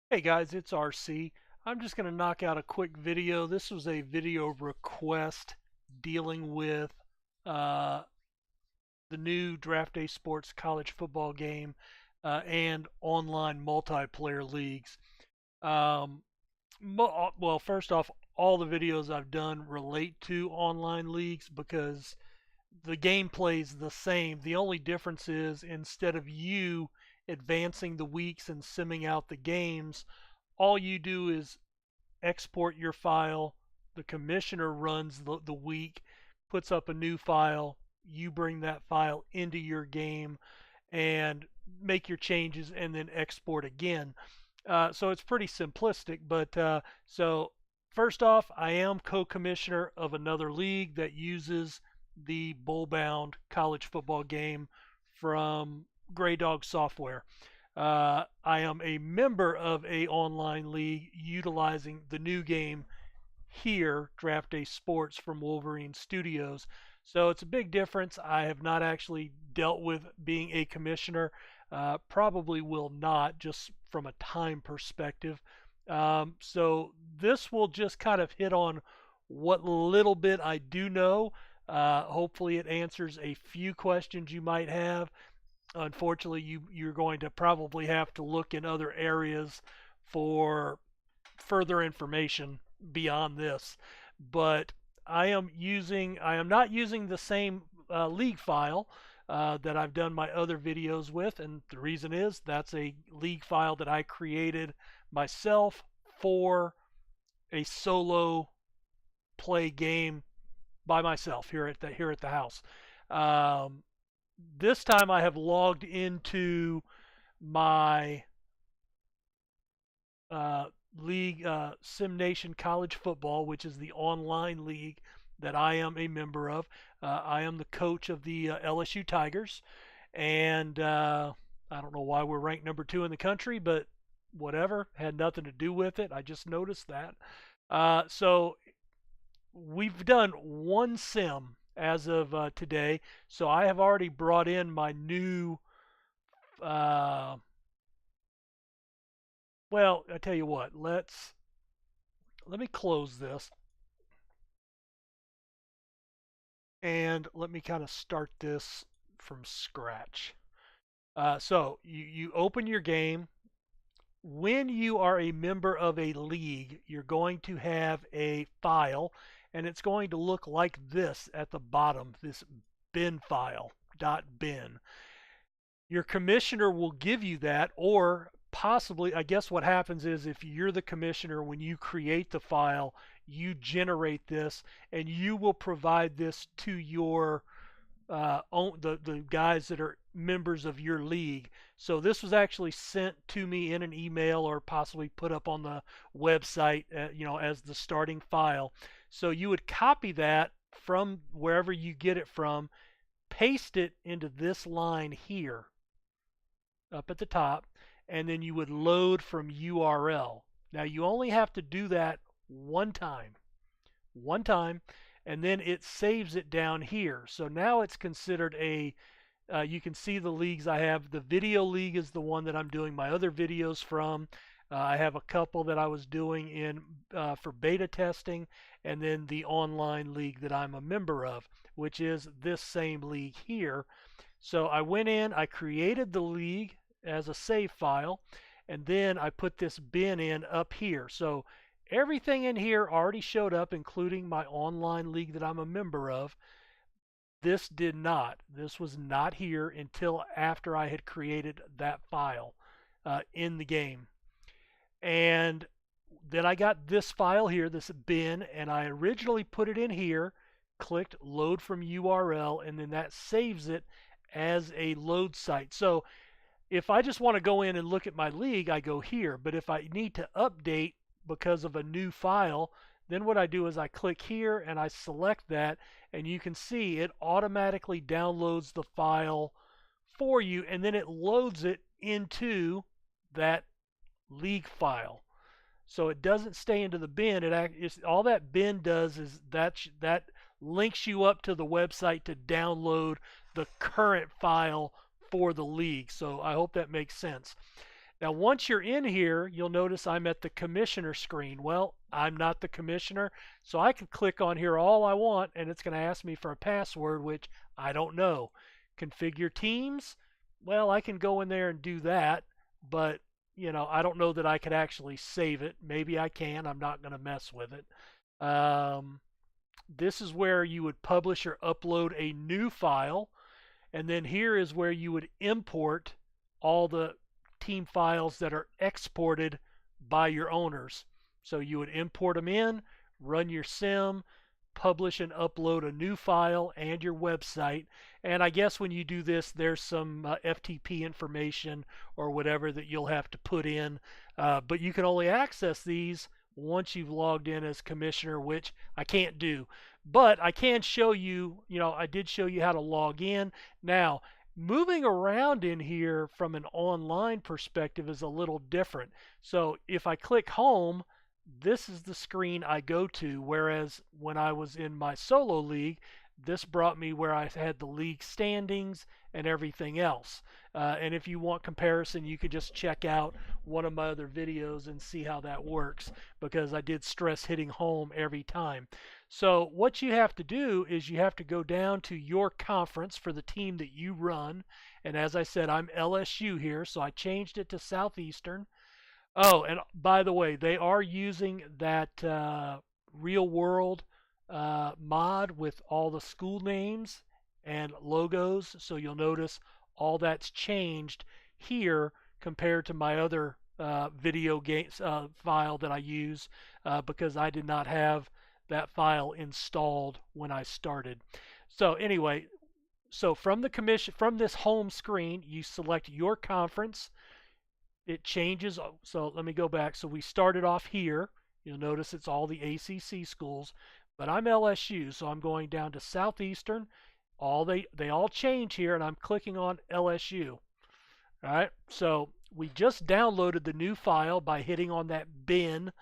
Hey guys, it's RC. I'm just going to knock out a quick video. This was a video request dealing with uh, the new Draft Day Sports college football game and online multiplayer leagues. Um, well, first off, all the videos I've done relate to online leagues because the gameplay is the same. The only difference is instead of you advancing the weeks and simming out the games, all you do is export your file. The commissioner runs the week, puts up a new file. You bring that file into your game and make your changes and then export again. So it's pretty simplistic. So first off, I am co-commissioner of another league that uses the bull-bound college football game from Gray Dog Software. I am a member of a online league utilizing the new game here, Draft Day Sports from Wolverine Studios. So it's a big difference. I have not actually dealt with being a commissioner. Probably will not, just from a time perspective. So this will just kind of hit on what little bit I do know. Hopefully, it answers a few questions you might have. Unfortunately, you're going to probably have to look in other areas for further information beyond this. But I am not using the same league file that I've done my other videos with, and the reason is that's a league file that I created myself for a solo play game by myself here at the house. Um, this time I have logged into my uh, league, Sim Nation College Football, which is the online league that I am a member of. I am the coach of the LSU Tigers, and I don't know why we're ranked number 2 in the country, but whatever, had nothing to do with it. I just noticed that. So we've done one sim as of today, so I have already brought in my new. Uh, well, I tell you what, let me close this and let me kind of start this from scratch. So you open your game. When you are a member of a league, you're going to have a file, and it's going to look like this at the bottom, this bin file, .bin. Your commissioner will give you that, or possibly, I guess what happens is if you're the commissioner, when you create the file, you generate this and you will provide this to your the guys that are members of your league. So this was actually sent to me in an email or possibly put up on the website, as the starting file. So you would copy that from wherever you get it from, paste it into this line here up at the top, and then you would load from URL. Now you only have to do that one time, and then it saves it down here. So now it's considered you can see the leagues I have. The video league is the one that I'm doing my other videos from. I have a couple that I was doing in for beta testing, and then the online league that I'm a member of, which is this same league here. So I went in, I created the league as a save file, and then I put this bin in up here. So everything in here already showed up, including my online league that I'm a member of. This did not. This was not here until after I had created that file in the game. And then I got this file here, this bin, and I originally put it in here, clicked load from URL, and then that saves it as a load site. So if I just want to go in and look at my league, I go here. But if I need to update because of a new file, then what I do is I click here and I select that, and you can see it automatically downloads the file for you, and then it loads it into that league file. So it doesn't stay into the bin. All that bin does is that links you up to the website to download the current file for the league. So I hope that makes sense. Now, once you're in here, you'll notice I'm at the commissioner screen. Well, I'm not the commissioner, so I can click on here all I want, and it's going to ask me for a password, which I don't know. Configure teams? Well, I can go in there and do that, but I don't know that I could actually save it. Maybe I can. I'm not going to mess with it. This is where you would publish or upload a new file. And then here is where you would import all the team files that are exported by your owners. So you would import them in, run your sim, publish and upload a new file and your website. And I guess when you do this, there's some FTP information or whatever that you'll have to put in. But you can only access these once you've logged in as commissioner, which I can't do. But I can show you, I did show you how to log in. Now, moving around in here from an online perspective is a little different. So if I click home, this is the screen I go to, whereas when I was in my solo league, this brought me where I had the league standings and everything else. And if you want comparison, you could just check out one of my other videos and see how that works, because I did stress hitting home every time. So what you have to do is you have to go down to your conference for the team that you run. And as I said, I'm LSU here, so I changed it to Southeastern. Oh, and by the way, they are using that real world mod with all the school names and logos. So you'll notice all that's changed here compared to my other video games file that I use, because I did not have that file installed when I started. So anyway, so from this home screen, you select your conference. It changes. So let me go back. So we started off here. You'll notice it's all the ACC schools, but I'm LSU, so I'm going down to Southeastern. They all change here, and I'm clicking on LSU. All right. So we just downloaded the new file by hitting on that bin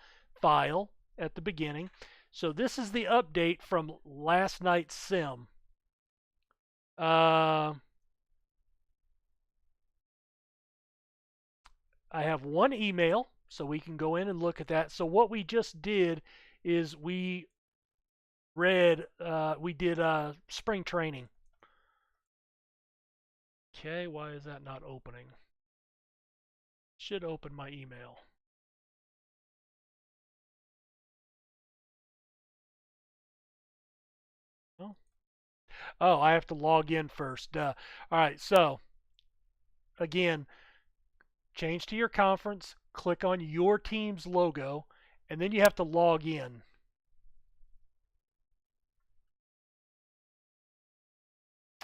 file at the beginning. So this is the update from last night's sim. I have one email, so we can go in and look at that. So what we just did is we did spring training. Okay, why is that not opening? Should open my email. Oh, I have to log in first. All right, so again, change to your conference, click on your team's logo, and then you have to log in.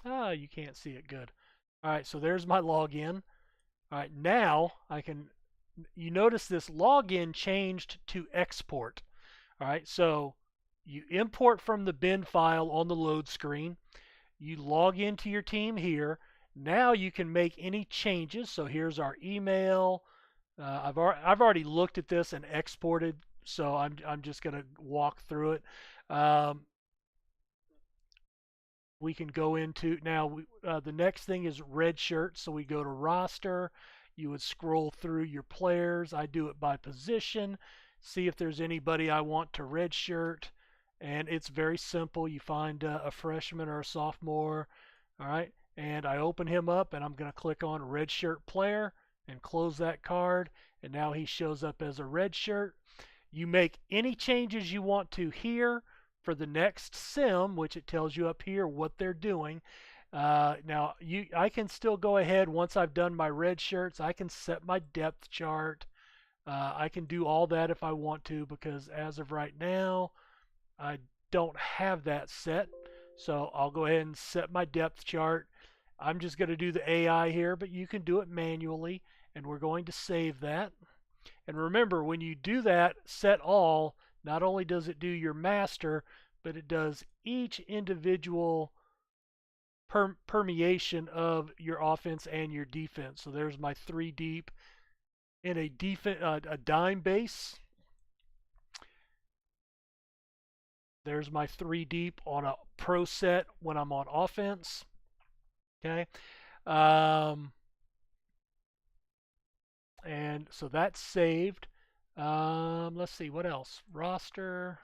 Ah, you can't see it good. All right, so there's my login. All right, now you notice this login changed to export. All right, so you import from the bin file on the load screen. You log into your team here. Now you can make any changes. So here's our email. I've already looked at this and exported, so I'm just going to walk through it. We can go into now. The next thing is red shirt. So we go to roster. You would scroll through your players. I do it by position. See if there's anybody I want to red shirt. And it's very simple. You find a freshman or a sophomore. All right. And I open him up, and I'm going to click on red shirt player and close that card. And now he shows up as a red shirt. You make any changes you want to here for the next sim, which it tells you up here what they're doing. Now, I can still go ahead once I've done my red shirts. I can set my depth chart. I can do all that if I want to, because as of right now, I don't have that set. So I'll go ahead and set my depth chart. I'm just going to do the AI here, but you can do it manually, and we're going to save that. And remember, when you do that, set all, not only does it do your master, but it does each individual permeation of your offense and your defense. So there's my 3 deep in a dime base. There's my 3 deep on a pro set when I'm on offense. Okay. And so that's saved. Let's see, what else? Roster,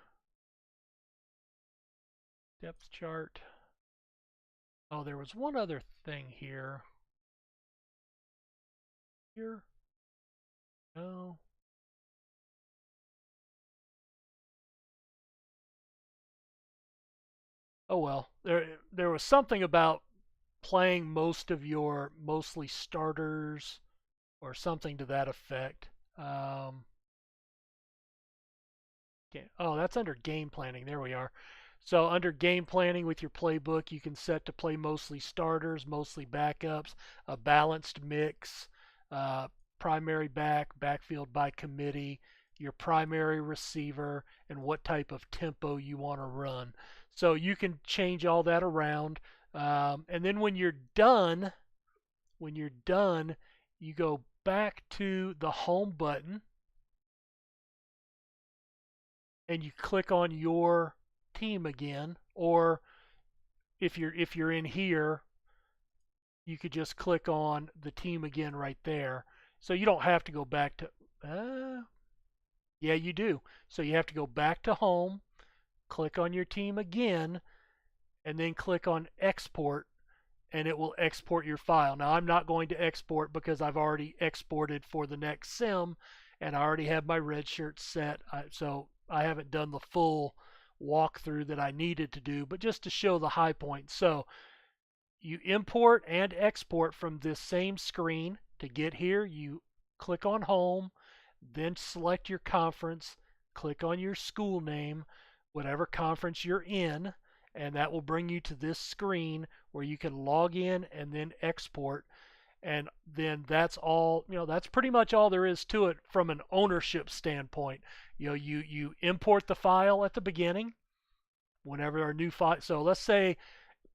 depth chart. Oh, there was one other thing here. Here? No. Oh well. There was something about playing most of your mostly starters or something to that effect. Um, oh, that's under game planning. There we are. So under game planning with your playbook, you can set to play mostly starters, mostly backups, a balanced mix, uh, primary backfield by committee, your primary receiver, and what type of tempo you want to run. So you can change all that around. And then when you're done, you go back to the home button and you click on your team again, or if you're in here, you could just click on the team again right there. So you don't have to go back to yeah, you do. So you have to go back to home, click on your team again, and then click on export, and it will export your file. Now I'm not going to export because I've already exported for the next sim and I already have my red shirt set. So I haven't done the full walkthrough that I needed to do, but just to show the high points. So you import and export from this same screen. To get here, you click on home, then select your conference, click on your school name, whatever conference you're in, and that will bring you to this screen where you can log in and then export. And then that's all, that's pretty much all there is to it from an ownership standpoint. You import the file at the beginning whenever our new file. So let's say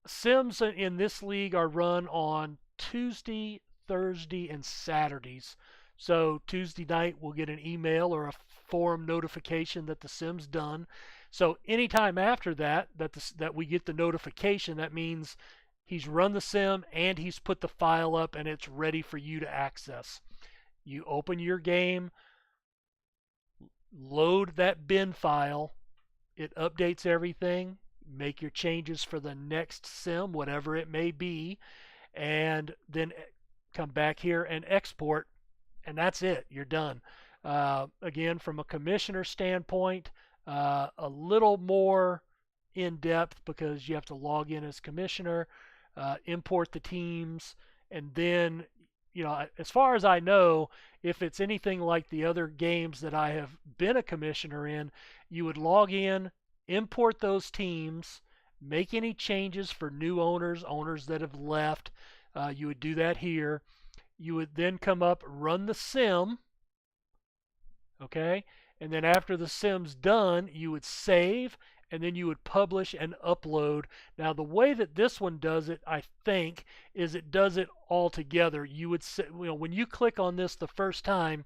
Sims in this league are run on Tuesday, Thursday, and Saturdays. So Tuesday night we'll get an email or a forum notification that the sim's done. So anytime after that we get the notification, that means he's run the sim and he's put the file up and it's ready for you to access. You open your game, load that bin file, it updates everything, make your changes for the next sim, whatever it may be, and then come back here and export, and that's it. You're done. Again, from a commissioner standpoint, a little more in depth because you have to log in as commissioner, import the teams, and then, as far as I know, if it's anything like the other games that I have been a commissioner in, you would log in, import those teams, make any changes for new owners that have left. You would do that here. You would then come up, run the sim, okay? And then after the sim's done, you would save, and then you would publish and upload. Now, the way that this one does it, I think, is it does it all together. You would say, when you click on this the first time,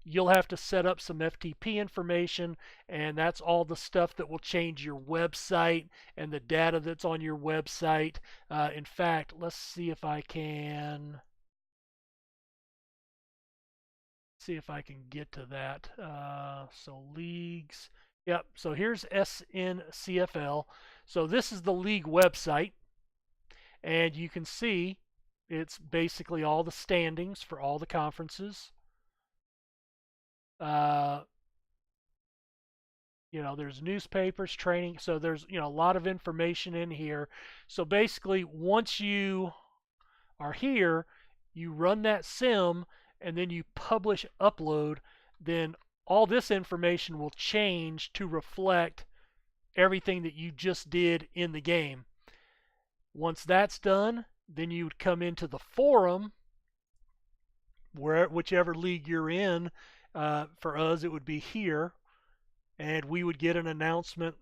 you'll have to set up some FTP information, and that's all the stuff that will change your website and the data that's on your website. In fact, let's see if I can get to that. So leagues. Yep. So here's SNCFL. So this is the league website, and you can see it's basically all the standings for all the conferences. Uh, there's newspapers, training, so there's a lot of information in here. So basically, once you are here, you run that sim and then you publish upload, then all this information will change to reflect everything that you just did in the game. Once that's done, then you would come into the forum, whichever league you're in. For us, it would be here, and we would get an announcement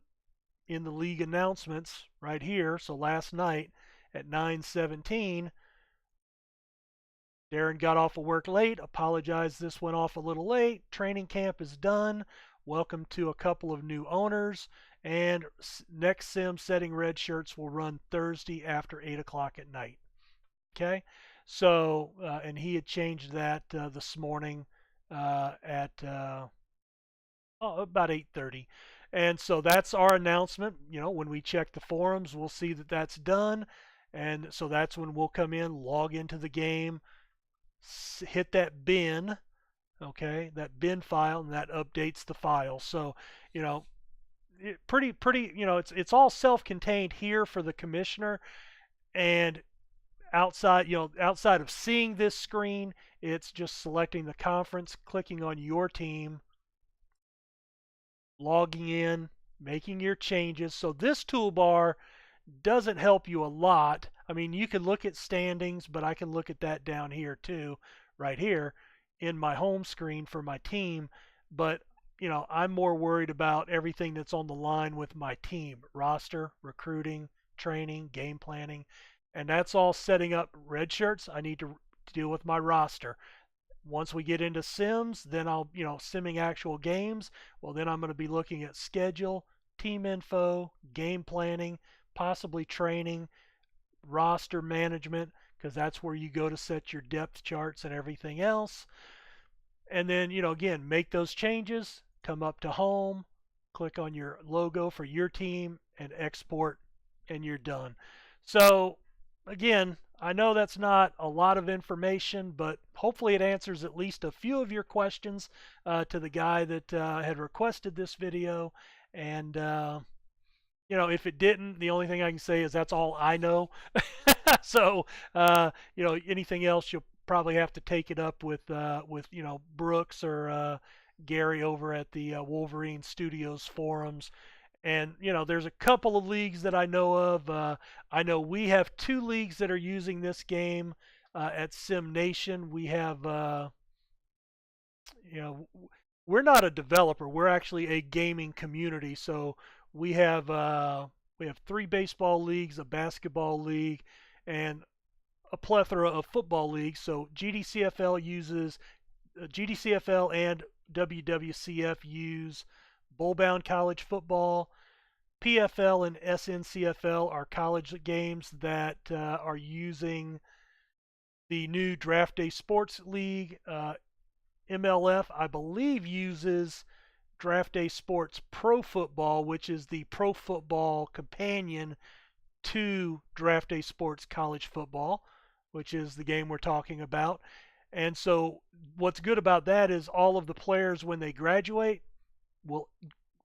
in the league announcements right here. So last night at 9:17, Darren got off of work late, apologized this went off a little late. Training camp is done. Welcome to a couple of new owners. And next sim setting red shirts will run Thursday after 8 o'clock at night. Okay, So, and he had changed that this morning at about 8:30. And so that's our announcement. You know, when we check the forums, we'll see that that's done. And so that's when we'll come in, log into the game, hit that bin, okay, that bin file, and that updates the file. So, you know, pretty, you know, it's all self-contained here for the commissioner, and outside of seeing this screen, it's just selecting the conference, clicking on your team, logging in, making your changes. So this toolbar doesn't help you a lot. I mean, you can look at standings, but I can look at that down here too, right here in my home screen for my team. But, you know, I'm more worried about everything that's on the line with my team: roster, recruiting, training, game planning. And that's all setting up red shirts. I need to deal with my roster. Once we get into sims, then I'll, you know, simming actual games. Well, then I'm going to be looking at schedule, team info, game planning, possibly training, roster management, because that's where you go to set your depth charts and everything else. And then, you know, again, make those changes, come up to home, click on your logo for your team, and export, and you're done. So, again, I know that's not a lot of information, but hopefully it answers at least a few of your questions to the guy that had requested this video. And, you know, if it didn't, the only thing I can say is that's all I know. So, you know, anything else you'll probably have to take it up with you know, Brooks or Gary over at the Wolverine Studios forums. And, you know, there's a couple of leagues that I know of. I know we have 2 leagues that are using this game at Sim Nation. We have, you know, we're not a developer. We're actually a gaming community. So we have 3 baseball leagues, a basketball league, and a plethora of football leagues. So GDCFL uses GDCFL and WWCF use bowl-bound college football. PFL and SNCFL are college games that are using the new Draft Day Sports League. MLF, I believe, uses Draft Day Sports Pro Football, which is the pro football companion to Draft Day Sports College Football, which is the game we're talking about. And so what's good about that is all of the players, when they graduate, will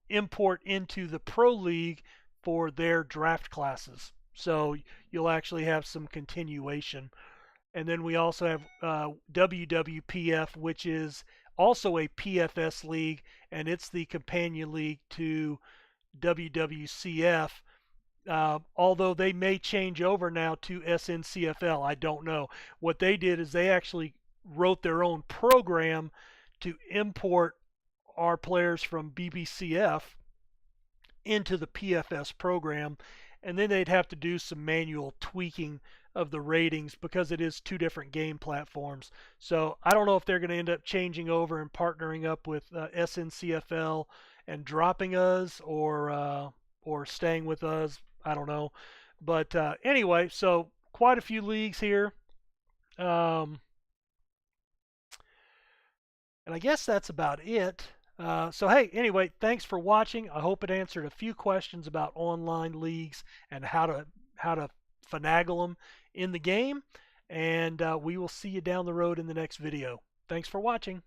import into the pro league for their draft classes. So you'll actually have some continuation. And then we also have WWPF, which is also a PFS league, and it's the companion league to WWCF. Although they may change over now to SNCFL, I don't know. What they did is they actually wrote their own program to import our players from BBCF into the PFS program, and then they'd have to do some manual tweaking of the ratings because it is 2 different game platforms. So I don't know if they're going to end up changing over and partnering up with SNCFL and dropping us, or staying with us. I don't know. But anyway, so quite a few leagues here. Um, and I guess that's about it. So hey, anyway, thanks for watching. I hope it answered a few questions about online leagues and how to finagle them in the game. And we will see you down the road in the next video. Thanks for watching.